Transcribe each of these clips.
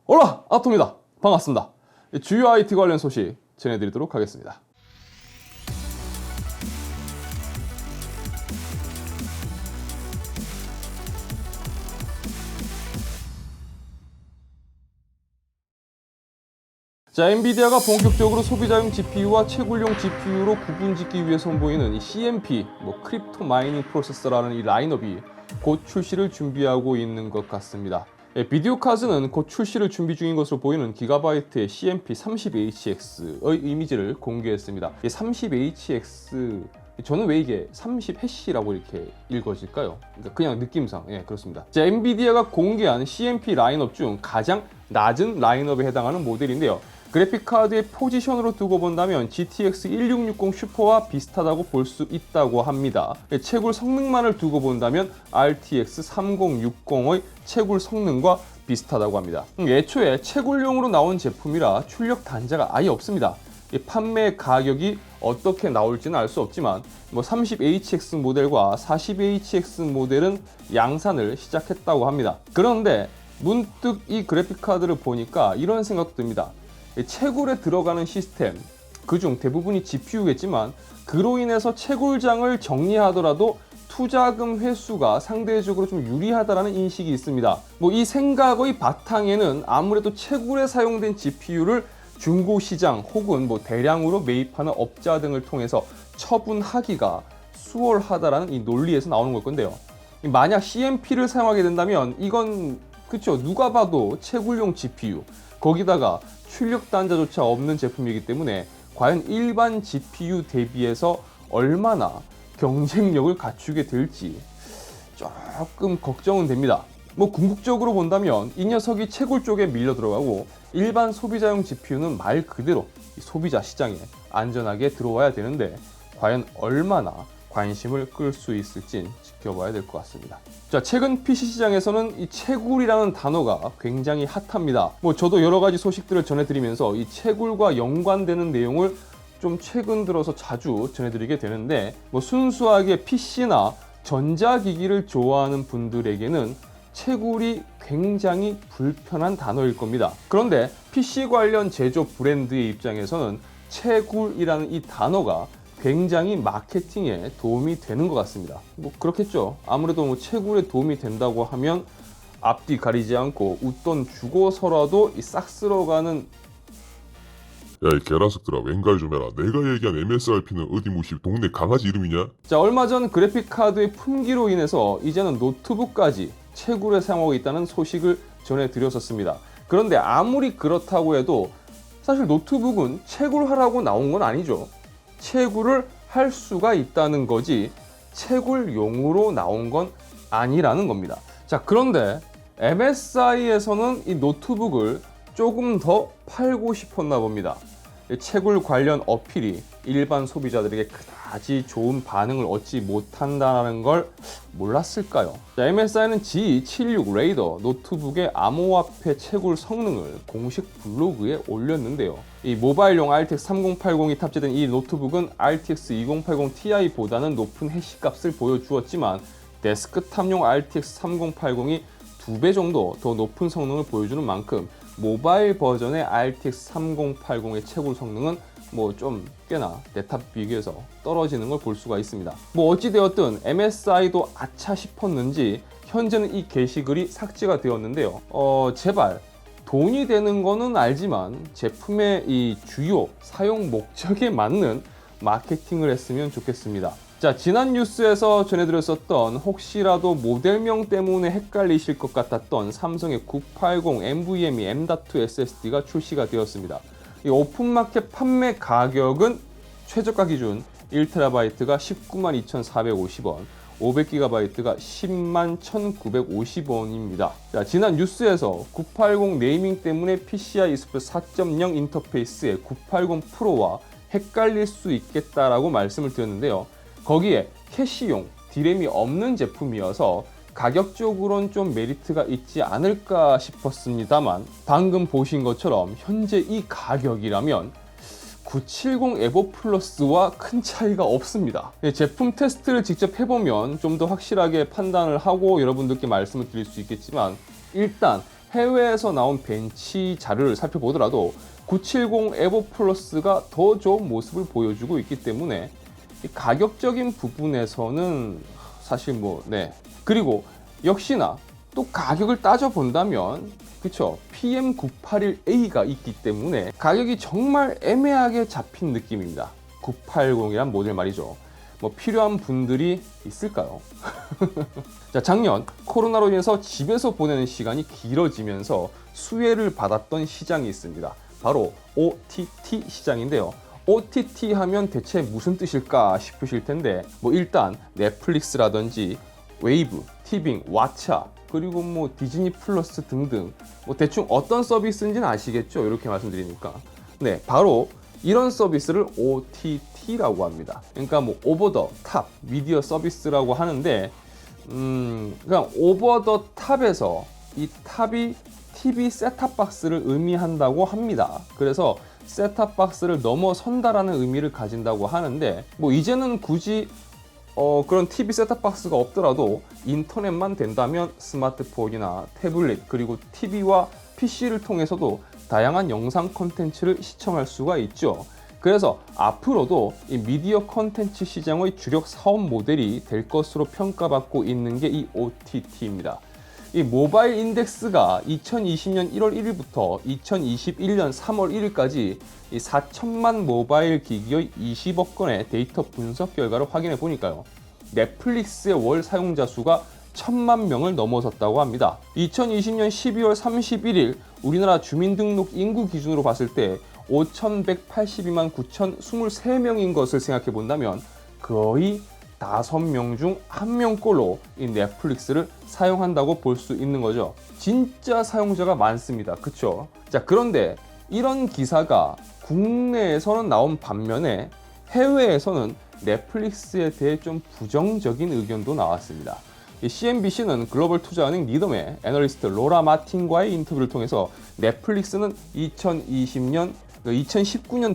올라! 아톰이다. 반갑습니다. 주요 IT 관련 소식 전해드리도록 하겠습니다. 자, 엔비디아가 본격적으로 소비자용 GPU와 채굴용 GPU로 구분짓기 위해 선보이는 이 CMP, 크립토 마이닝 프로세서라는 이 라인업이 곧 출시를 준비하고 있는 것 같습니다. 비디오 카드는 곧 출시를 준비 중인 것으로 보이는 기가바이트의 CMP 30HX의 이미지를 공개했습니다. 이 30HX, 저는 왜 이게 30해시라고 이렇게 읽어질까요? 그냥 느낌상, 그렇습니다. 자, 엔비디아가 공개한 CMP 라인업 중 가장 낮은 라인업에 해당하는 모델인데요. 그래픽카드의 포지션으로 두고 본다면 GTX 1660 슈퍼와 비슷하다고 볼 수 있다고 합니다. 채굴 성능만을 두고 본다면 RTX 3060의 채굴 성능과 비슷하다고 합니다. 애초에 채굴용으로 나온 제품이라 출력 단자가 아예 없습니다. 판매 가격이 어떻게 나올지는 알 수 없지만 30HX 모델과 40HX 모델은 양산을 시작했다고 합니다. 그런데 문득 이 그래픽카드를 보니까 이런 생각도 듭니다. 채굴에 들어가는 시스템, 그중 대부분이 GPU겠지만 그로 인해서 채굴장을 정리하더라도 투자금 회수가 상대적으로 좀 유리하다는 인식이 있습니다. 이 생각의 바탕에는 아무래도 채굴에 사용된 GPU를 중고시장 혹은 대량으로 매입하는 업자 등을 통해서 처분하기가 수월하다라는 이 논리에서 나오는 걸 건데요. 만약 CMP를 사용하게 된다면 이건 그쵸, 누가 봐도 채굴용 GPU, 거기다가 출력 단자조차 없는 제품이기 때문에 과연 일반 GPU 대비해서 얼마나 경쟁력을 갖추게 될지 조금 걱정은 됩니다. 궁극적으로 본다면 이 녀석이 채굴 쪽에 밀려 들어가고 일반 소비자용 GPU는 말 그대로 소비자 시장에 안전하게 들어와야 되는데 과연 얼마나 관심을 끌 수 있을지 지켜봐야 될 것 같습니다. 자, 최근 PC 시장에서는 이 채굴이라는 단어가 굉장히 핫합니다. 저도 여러 가지 소식들을 전해드리면서 이 채굴과 연관되는 내용을 좀 최근 들어서 자주 전해드리게 되는데 순수하게 PC나 전자기기를 좋아하는 분들에게는 채굴이 굉장히 불편한 단어일 겁니다. 그런데 PC 관련 제조 브랜드의 입장에서는 채굴이라는 이 단어가 굉장히 마케팅에 도움이 되는 것 같습니다. 그렇겠죠. 아무래도 채굴에 도움이 된다고 하면 앞뒤 가리지 않고 웃돈 주고서라도 싹 쓸어가는. 야, 이 계란석들아, 웬갈 좀 해라. 내가 얘기한 MSRP는 어디 무시 동네 강아지 이름이냐? 자, 얼마 전 그래픽카드의 품귀로 인해서 이제는 노트북까지 채굴에 사용하고 있다는 소식을 전해드렸었습니다. 그런데 아무리 그렇다고 해도 사실 노트북은 채굴하라고 나온 건 아니죠. 채굴을 할 수가 있다는 거지 채굴용으로 나온 건 아니라는 겁니다. 자, 그런데 MSI에서는 이 노트북을 조금 더 팔고 싶었나 봅니다. 채굴 관련 어필이 일반 소비자들에게 그다지 좋은 반응을 얻지 못한다는 걸 몰랐을까요? 자, MSI는 G76 레이더 노트북의 암호화폐 채굴 성능을 공식 블로그에 올렸는데요. 이 모바일용 RTX 3080이 탑재된 이 노트북은 RTX 2080 Ti보다는 높은 해시 값을 보여주었지만 데스크탑용 RTX 3080이 2배 정도 더 높은 성능을 보여주는 만큼 모바일 버전의 RTX 3080의 채굴 성능은 좀 꽤나 대탑 비교해서 떨어지는 걸 볼 수가 있습니다. 어찌되었든 MSI도 아차 싶었는지 현재는 이 게시글이 삭제가 되었는데요. 제발 돈이 되는 거는 알지만 제품의 이 주요 사용 목적에 맞는 마케팅을 했으면 좋겠습니다. 자, 지난 뉴스에서 전해드렸었던 혹시라도 모델명 때문에 헷갈리실 것 같았던 삼성의 980 NVMe M.2 SSD가 출시가 되었습니다. 이 오픈마켓 판매 가격은 최저가 기준 1TB가 192,450원, 500GB가 101,950원입니다. 자, 지난 뉴스에서 980 네이밍 때문에 PCI Express 4.0 인터페이스의 980 프로와 헷갈릴 수 있겠다라고 말씀을 드렸는데요. 거기에 캐시용, D램이 없는 제품이어서 가격적으로는 좀 메리트가 있지 않을까 싶었습니다만 방금 보신 것처럼 현재 이 가격이라면 970 에보 플러스와 큰 차이가 없습니다. 제품 테스트를 직접 해보면 좀 더 확실하게 판단을 하고 여러분들께 말씀을 드릴 수 있겠지만 일단 해외에서 나온 벤치 자료를 살펴보더라도 970 에버 플러스가 더 좋은 모습을 보여주고 있기 때문에 이 가격적인 부분에서는 사실 그리고 역시나 또 가격을 따져본다면 그쵸, PM981A가 있기 때문에 가격이 정말 애매하게 잡힌 느낌입니다. 980이란 모델 말이죠. 필요한 분들이 있을까요? 자, 작년 코로나로 인해서 집에서 보내는 시간이 길어지면서 수혜를 받았던 시장이 있습니다. 바로 OTT 시장인데요. OTT 하면 대체 무슨 뜻일까 싶으실 텐데 일단 넷플릭스라든지 웨이브, 티빙, 왓챠, 그리고 디즈니 플러스 등등 대충 어떤 서비스인지는 아시겠죠? 이렇게 말씀드리니까 네, 바로 이런 서비스를 OTT라고 합니다. 그러니까 오버 더 탑 미디어 서비스라고 하는데 그냥 오버 더 탑에서 이 탑이 TV 셋탑박스를 의미한다고 합니다. 그래서 셋탑박스를 넘어선다라는 의미를 가진다고 하는데 이제는 굳이 그런 TV 셋탑박스가 없더라도 인터넷만 된다면 스마트폰이나 태블릿 그리고 TV와 PC를 통해서도 다양한 영상 콘텐츠를 시청할 수가 있죠. 그래서 앞으로도 이 미디어 콘텐츠 시장의 주력 사업 모델이 될 것으로 평가받고 있는 게 이 OTT입니다. 이 모바일 인덱스가 2020년 1월 1일부터 2021년 3월 1일까지 이 4천만 모바일 기기의 20억 건의 데이터 분석 결과를 확인해 보니까요. 넷플릭스의 월 사용자 수가 1,000만 명을 넘어섰다고 합니다. 2020년 12월 31일 우리나라 주민등록 인구 기준으로 봤을 때 5,182만 9,023명인 것을 생각해 본다면 거의 5명 중 1명꼴로 이 넷플릭스를 사용한다고 볼 수 있는 거죠. 진짜 사용자가 많습니다. 그쵸? 자, 그런데 이런 기사가 국내에서는 나온 반면에 해외에서는 넷플릭스에 대해 좀 부정적인 의견도 나왔습니다. CNBC는 글로벌 투자은행 니덤의 애널리스트 로라 마틴과의 인터뷰를 통해서 넷플릭스는 2019년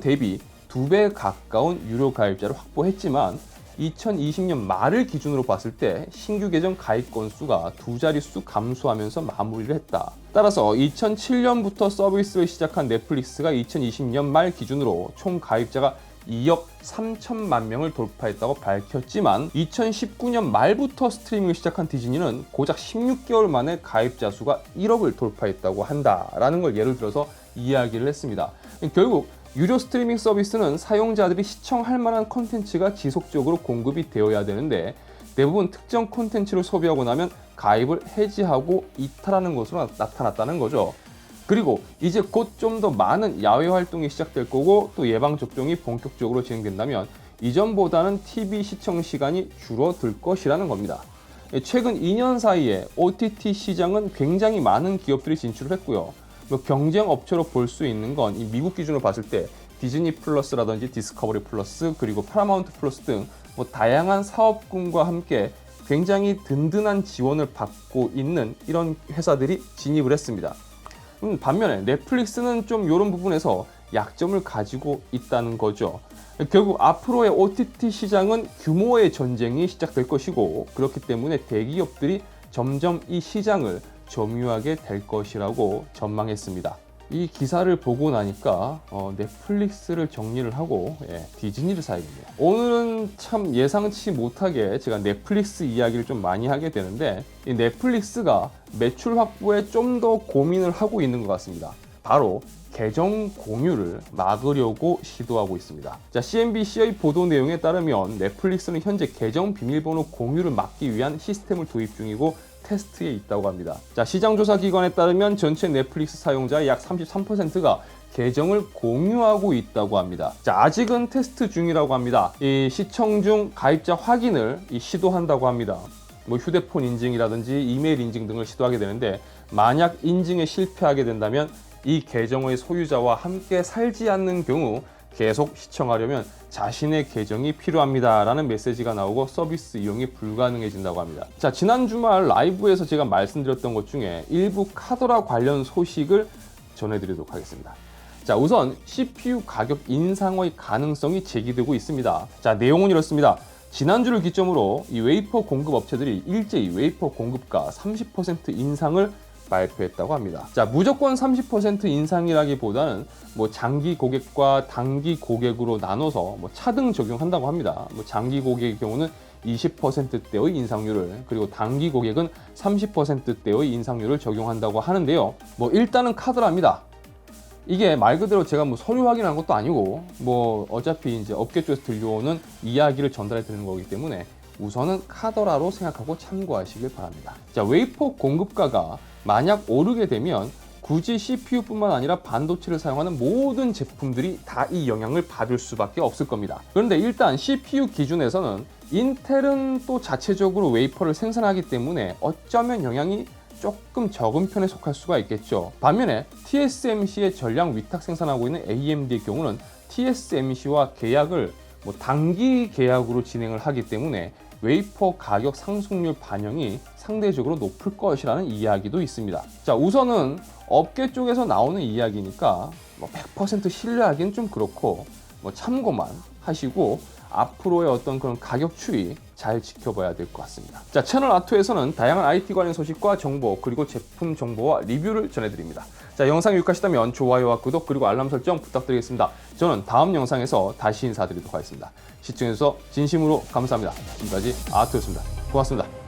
대비 2배 가까운 유료 가입자를 확보했지만 2020년 말을 기준으로 봤을 때 신규 계정 가입 건수가 2자릿수 감소하면서 마무리를 했다. 따라서 2007년부터 서비스를 시작한 넷플릭스가 2020년 말 기준으로 총 가입자가 2억 3천만 명을 돌파했다고 밝혔지만 2019년 말부터 스트리밍을 시작한 디즈니는 고작 16개월 만에 가입자 수가 1억을 돌파했다고 한다라는 걸 예를 들어서 이야기를 했습니다. 결국 유료 스트리밍 서비스는 사용자들이 시청할 만한 콘텐츠가 지속적으로 공급이 되어야 되는데 대부분 특정 콘텐츠를 소비하고 나면 가입을 해지하고 이탈하는 것으로 나타났다는 거죠. 그리고 이제 곧 좀 더 많은 야외 활동이 시작될 거고 또 예방접종이 본격적으로 진행된다면 이전보다는 TV 시청 시간이 줄어들 것이라는 겁니다. 최근 2년 사이에 OTT 시장은 굉장히 많은 기업들이 진출을 했고요. 경쟁 업체로 볼 수 있는 건 이 미국 기준으로 봤을 때 디즈니 플러스라든지 디스커버리 플러스 그리고 파라마운트 플러스 등 다양한 사업군과 함께 굉장히 든든한 지원을 받고 있는 이런 회사들이 진입을 했습니다. 반면에 넷플릭스는 좀 이런 부분에서 약점을 가지고 있다는 거죠. 결국 앞으로의 OTT 시장은 규모의 전쟁이 시작될 것이고 그렇기 때문에 대기업들이 점점 이 시장을 점유하게 될 것이라고 전망했습니다. 이 기사를 보고 나니까 넷플릭스를 정리를 하고 디즈니를 사야겠네요. 오늘은 참 예상치 못하게 제가 넷플릭스 이야기를 좀 많이 하게 되는데 이 넷플릭스가 매출 확보에 좀 더 고민을 하고 있는 것 같습니다. 바로 계정 공유를 막으려고 시도하고 있습니다. 자, CNBC의 보도 내용에 따르면 넷플릭스는 현재 계정 비밀번호 공유를 막기 위한 시스템을 도입 중이고 테스트에 있다고 합니다. 자, 시장조사기관에 따르면 전체 넷플릭스 사용자의 약 33%가 계정을 공유하고 있다고 합니다. 자, 아직은 테스트 중이라고 합니다. 이 시청 중 가입자 확인을 시도한다고 합니다. 휴대폰 인증이라든지 이메일 인증 등을 시도하게 되는데 만약 인증에 실패하게 된다면 이 계정의 소유자와 함께 살지 않는 경우 계속 시청하려면 자신의 계정이 필요합니다 라는 메시지가 나오고 서비스 이용이 불가능해진다고 합니다. 자, 지난 주말 라이브에서 제가 말씀드렸던 것 중에 일부 카더라 관련 소식을 전해드리도록 하겠습니다. 자, 우선 CPU 가격 인상의 가능성이 제기되고 있습니다. 자, 내용은 이렇습니다. 지난주를 기점으로 이 웨이퍼 공급 업체들이 일제히 웨이퍼 공급가 30% 인상을 발표했다고 합니다. 자, 무조건 30% 인상이라기보다는 뭐 장기 고객과 단기 고객으로 나눠서 뭐 차등 적용한다고 합니다. 뭐 장기 고객의 경우는 20%대의 인상률을, 그리고 단기 고객은 30%대의 인상률을 적용한다고 하는데요. 뭐 일단은 카더랍니다. 이게 말 그대로 제가 뭐 서류 확인한 것도 아니고 뭐 어차피 이제 업계 쪽에서 들려오는 이야기를 전달해 드리는 거기 때문에 우선은 카더라로 생각하고 참고하시길 바랍니다. 자, 웨이퍼 공급가가 만약 오르게 되면 굳이 CPU뿐만 아니라 반도체를 사용하는 모든 제품들이 다 이 영향을 받을 수밖에 없을 겁니다. 그런데 일단 CPU 기준에서는 인텔은 또 자체적으로 웨이퍼를 생산하기 때문에 어쩌면 영향이 조금 적은 편에 속할 수가 있겠죠. 반면에 TSMC의 전량 위탁 생산하고 있는 AMD의 경우는 TSMC와 계약을 뭐 단기 계약으로 진행을 하기 때문에 웨이퍼 가격 상승률 반영이 상대적으로 높을 것이라는 이야기도 있습니다. 자, 우선은 업계 쪽에서 나오는 이야기니까 뭐 100% 신뢰하기는 좀 그렇고 뭐 참고만 하시고 앞으로의 어떤 그런 가격 추이 잘 지켜봐야 될 것 같습니다. 자, 채널 아토에서는 다양한 IT 관련 소식과 정보, 그리고 제품 정보와 리뷰를 전해드립니다. 자, 영상이 유익하시다면 좋아요와 구독, 그리고 알람 설정 부탁드리겠습니다. 저는 다음 영상에서 다시 인사드리도록 하겠습니다. 시청해주셔서 진심으로 감사합니다. 지금까지 아토였습니다. 고맙습니다.